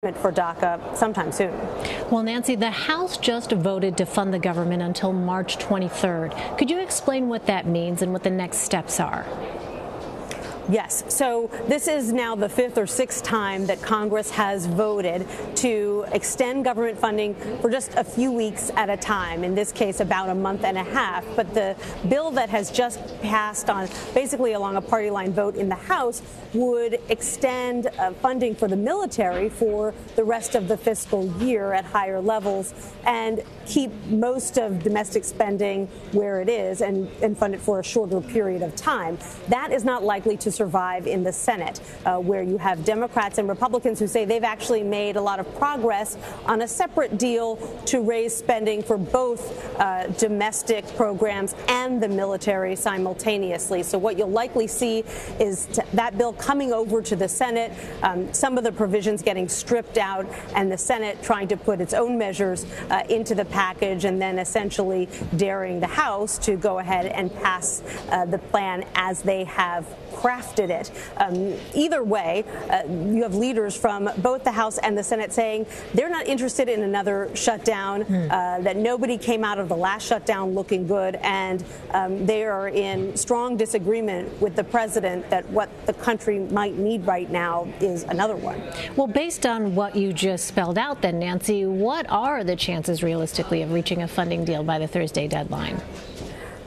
for DACA sometime soon. Well, Nancy, the House just voted to fund the government until March 23rd. Could you explain what that means and what the next steps are? Yes. So this is now the fifth or sixth time that Congress has voted to extend government funding for just a few weeks at a time, in this case about a month and a half. But the bill that has just passed on basically along a party line vote in the House would extend funding for the military for the rest of the fiscal year at higher levels and keep most of domestic spending where it is and fund it for a shorter period of time. That is not likely to survive in the Senate, where you have Democrats and Republicans who say they've actually made a lot of progress on a separate deal to raise spending for both domestic programs and the military simultaneously. So what you'll likely see is that bill coming over to the Senate, some of the provisions getting stripped out, and the Senate trying to put its own measures into the package, and then essentially daring the House to go ahead and pass the plan as they have crafted it. Either way, you have leaders from both the House and the Senate saying they're not interested in another shutdown, that nobody came out of the last shutdown looking good, and they are in strong disagreement with the president that what the country might need right now is another one. Well, based on what you just spelled out then, Nancy, what are the chances realistically of reaching a funding deal by the Thursday deadline?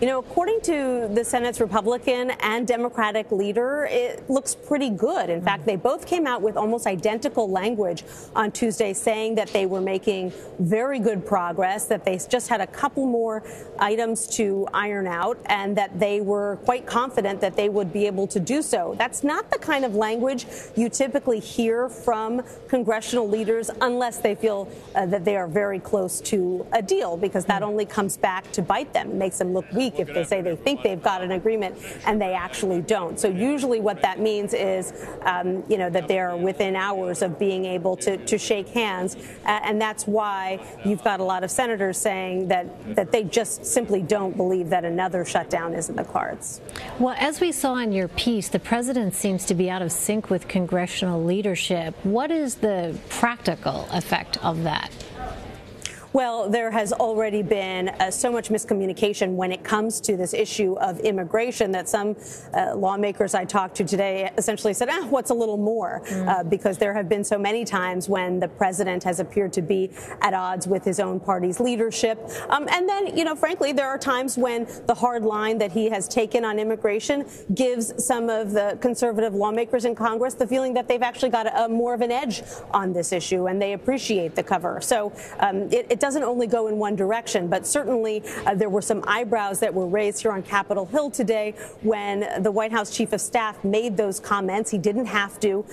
You know, according to the Senate's Republican and Democratic leader, it looks pretty good. In fact, they both came out with almost identical language on Tuesday, saying that they were making very good progress, that they just had a couple more items to iron out, and that they were quite confident that they would be able to do so. That's not the kind of language you typically hear from congressional leaders unless they feel that they are very close to a deal, because that only comes back to bite them. It makes them look weak if they say they think they've got an agreement and they actually don't. So usually what that means is, that they're within hours of being able to shake hands. And that's why you've got a lot of senators saying that they just simply don't believe that another shutdown is in the cards. Well, as we saw in your piece, the president seems to be out of sync with congressional leadership. What is the practical effect of that? Well, there has already been so much miscommunication when it comes to this issue of immigration that some lawmakers I talked to today essentially said, what's a little more? Because there have been so many times when the president has appeared to be at odds with his own party's leadership. And then, frankly, there are times when the hard line that he has taken on immigration gives some of the conservative lawmakers in Congress the feeling that they've actually got more of an edge on this issue, and they appreciate the cover. So it doesn't only go in one direction, but certainly there were some eyebrows that were raised here on Capitol Hill today when the White House chief of staff made those comments. He didn't have to.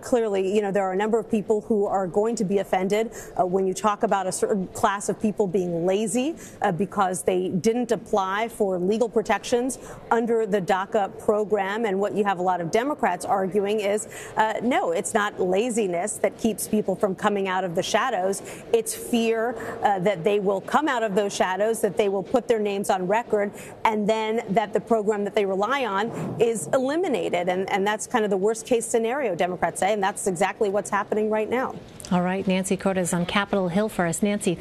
Clearly, there are a number of people who are going to be offended when you talk about a certain class of people being lazy because they didn't apply for legal protections under the DACA program. And what you have a lot of Democrats arguing is, no, it's not laziness that keeps people from coming out of the shadows. It's fear that they will come out of those shadows, that they will put their names on record, and then that the program that they rely on is eliminated. And that's kind of the worst case scenario, Democrats say, and that's exactly what's happening right now. All right, Nancy Cortez on Capitol Hill for us. Nancy, thank you.